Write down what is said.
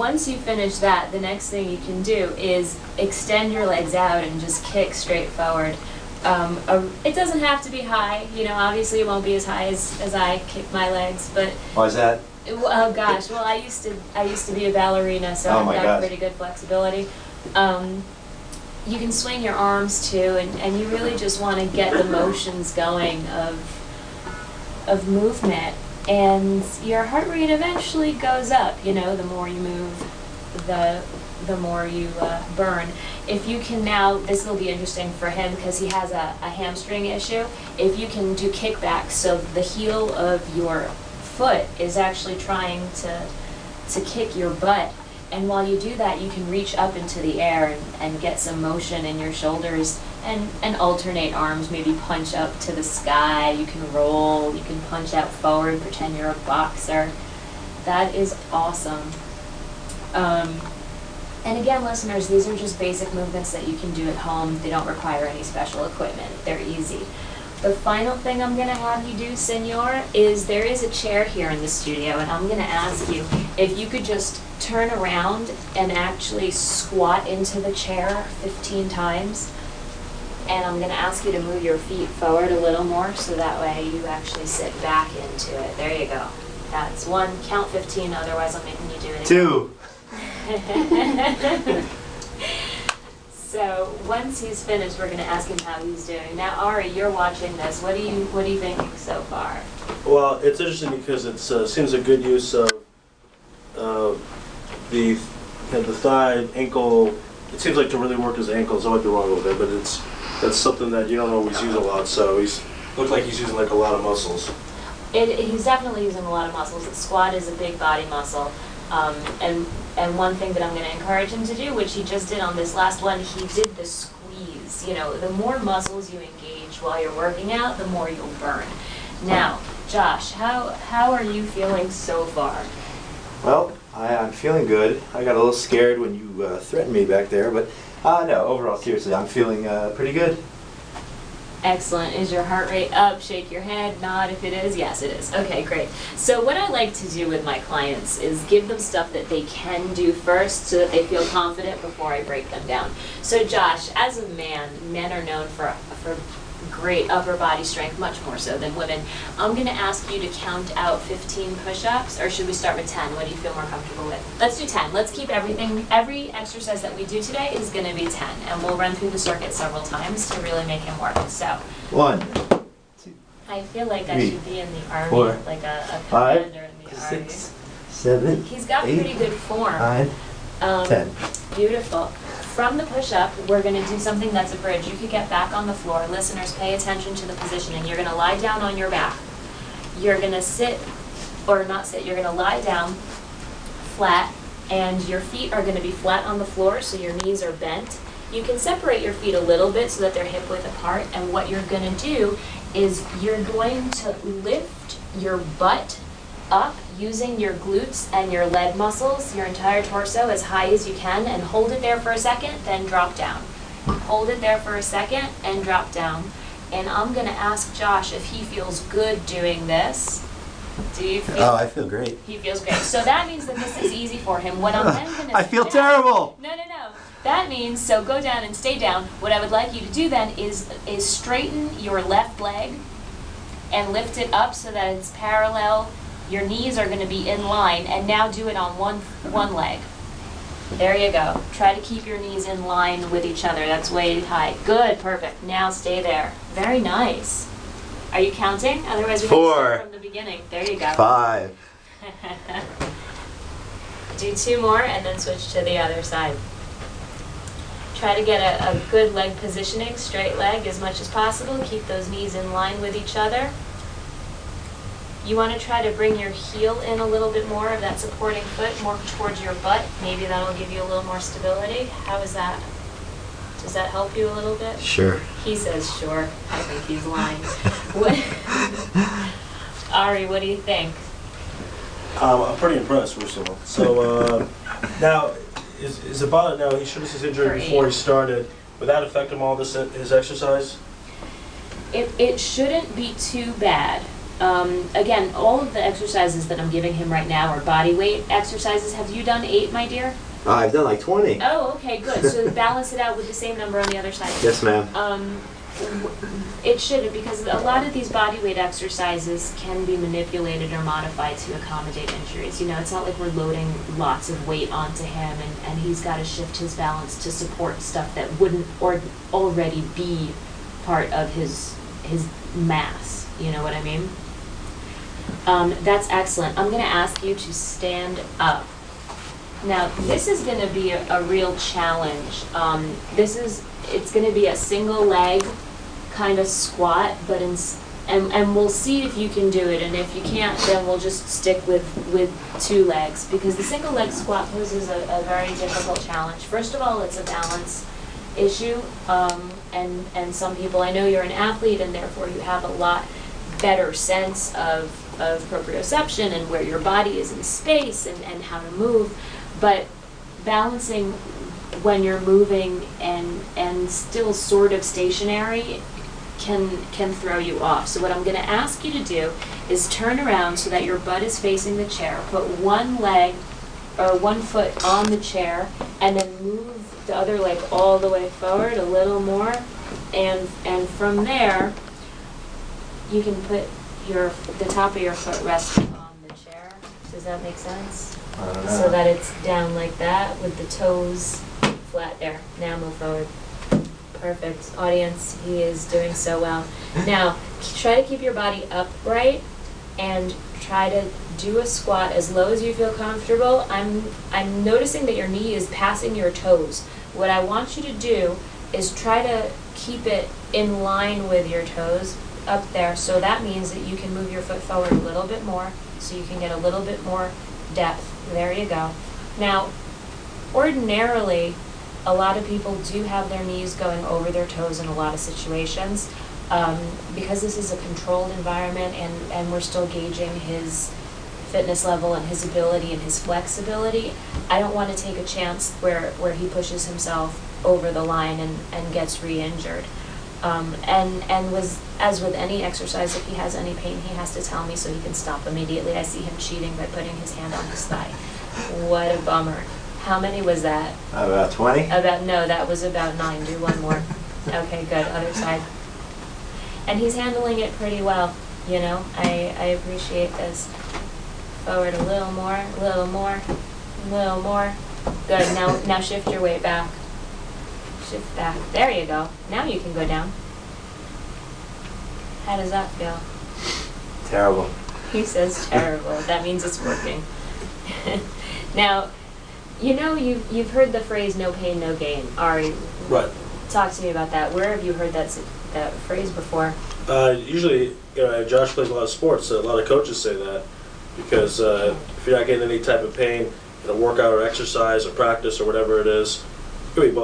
once you finish that, the next thing you can do is extend your legs out and just kick straight forward. It doesn't have to be high, you know, obviously it won't be as high as I kick my legs, but... Why is that? Oh gosh, well I used to be a ballerina, so I've got pretty good flexibility. You can swing your arms too, and you really just want to get the motions going of movement, and your heart rate eventually goes up. You know, the more you move, the more you burn. If you can now, this will be interesting for him because he has a hamstring issue. If you can do kickbacks, so the heel of your foot is actually trying to kick your butt. And while you do that, you can reach up into the air and get some motion in your shoulders and alternate arms, maybe punch up to the sky, you can roll, you can punch out forward, pretend you're a boxer. That is awesome. And again, listeners, these are just basic movements that you can do at home. They don't require any special equipment. They're easy. The final thing I'm going to have you do, senor, is there is a chair here in the studio, and I'm going to ask you if you could just turn around and actually squat into the chair 15 times. And I'm going to ask you to move your feet forward a little more so that way you actually sit back into it. There you go. That's one. Count 15, otherwise I'm making you do it again. 2. So once he's finished, we're going to ask him how he's doing. Now, Ari, you're watching this. What do you think so far? Well, it's interesting because it seems a good use of the thigh, ankle. It seems like to really work his ankles. I might be wrong with it, but that's something that you don't always use a lot. So looks like he's using like a lot of muscles. He's definitely using a lot of muscles. The squat is a big body muscle. And one thing that I'm going to encourage him to do, which he just did on this last one, he did the squeeze. You know, the more muscles you engage while you're working out, the more you'll burn. Now, Josh, how are you feeling so far? Well, I'm feeling good. I got a little scared when you threatened me back there, but no, overall, seriously, I'm feeling pretty good. Excellent. Is your heart rate up? Shake your head, nod if it is. Yes, it is. Okay, great. So what I like to do with my clients is give them stuff that they can do first so that they feel confident before I break them down. So Josh, as a man, men are known for great upper body strength, much more so than women. I'm going to ask you to count out 15 push-ups, or should we start with 10? What do you feel more comfortable with? Let's do 10. Let's keep every exercise that we do today is going to be 10, and we'll run through the circuit several times to really make him work. So 1, 2, I feel like 3, I should be in the army, 4, like a 5, commander in the 6, 7, army. He's got 8, pretty good form. 9, 10. Beautiful. From the push-up, we're going to do something that's a bridge. You could get back on the floor. Listeners, pay attention to the positioning. You're going to lie down on your back. You're going to sit, or not sit, you're going to lie down flat, and your feet are going to be flat on the floor, so your knees are bent. You can separate your feet a little bit so that they're hip-width apart, and what you're going to do is you're going to lift your butt up using your glutes and your leg muscles, your entire torso as high as you can, and hold it there for a second, then drop down. Hold it there for a second and drop down. And I'm going to ask Josh if he feels good doing this. Do you feel? Oh, I feel great. He feels great. So that means that this is easy for him. What I'm then going to I feel terrible. No. That means, so go down and stay down. What I would like you to do then is straighten your left leg and lift it up so that it's parallel. Your knees are going to be in line, and now do it on one leg. There you go. Try to keep your knees in line with each other. That's way high. Good, perfect. Now stay there. Very nice. Are you counting? Otherwise we have to start from the beginning. There you go. 5. Do 2 more and then switch to the other side. Try to get a good leg positioning, straight leg as much as possible. Keep those knees in line with each other. You want to try to bring your heel in a little bit more of that supporting foot, more towards your butt. Maybe that'll give you a little more stability. How is that? Does that help you a little bit? Sure. He says sure. I think he's lying. Ari, what do you think? I'm pretty impressed, first of all. So now, is about now he showed us his injury before he started. Would that affect him all his exercise? It shouldn't be too bad. Again, all of the exercises that I'm giving him right now are body weight exercises. Have you done 8, my dear? I've done like 20. Oh, okay, good. So balance it out with the same number on the other side. Yes, ma'am. It should, because a lot of these body weight exercises can be manipulated or modified to accommodate injuries. You know, it's not like we're loading lots of weight onto him and he's got to shift his balance to support stuff that wouldn't already be part of his mass. You know what I mean? That's excellent. I'm going to ask you to stand up. Now, this is going to be a real challenge. It's going to be a single leg kind of squat, but and we'll see if you can do it, and if you can't, then we'll just stick with 2 legs, because the single leg squat poses a very difficult challenge. First of all, it's a balance issue, and some people, I know you're an athlete, and therefore you have a lot better sense of proprioception and where your body is in space and how to move, but balancing when you're moving and still sort of stationary can throw you off. So what I'm going to ask you to do is turn around so that your butt is facing the chair. Put one leg or one foot on the chair and then move the other leg all the way forward a little more, and from there you can put the top of your foot resting on the chair. Does that make sense? I don't know. So that it's down like that with the toes flat there. Now move forward. Perfect. Audience, he is doing so well. Now, try to keep your body upright and try to do a squat as low as you feel comfortable. I'm noticing that your knee is passing your toes. What I want you to do is try to keep it in line with your toes up there. So that means that you can move your foot forward a little bit more so you can get a little bit more depth. There you go. Now, ordinarily, a lot of people do have their knees going over their toes in a lot of situations. Because this is a controlled environment and we're still gauging his fitness level and his ability and his flexibility, I don't want to take a chance where he pushes himself over the line and gets re-injured. As with any exercise, if he has any pain, he has to tell me so he can stop immediately. I see him cheating by putting his hand on his thigh. What a bummer. How many was that? About 20? No, that was about 9. Do one more. Okay, good. Other side. And he's handling it pretty well, you know. I appreciate this. Forward a little more, a little more, a little more. Good. Now shift your weight back. Shift back. There you go. Now you can go down. How does that feel? Terrible. He says terrible. That means it's working. Now, you know, you've heard the phrase "no pain, no gain." Ari, Right. Talk to me about that. Where have you heard that phrase before? Usually, Josh plays a lot of sports, so a lot of coaches say that because if you're not getting any type of pain in a workout or exercise or practice or whatever it is, it could be both.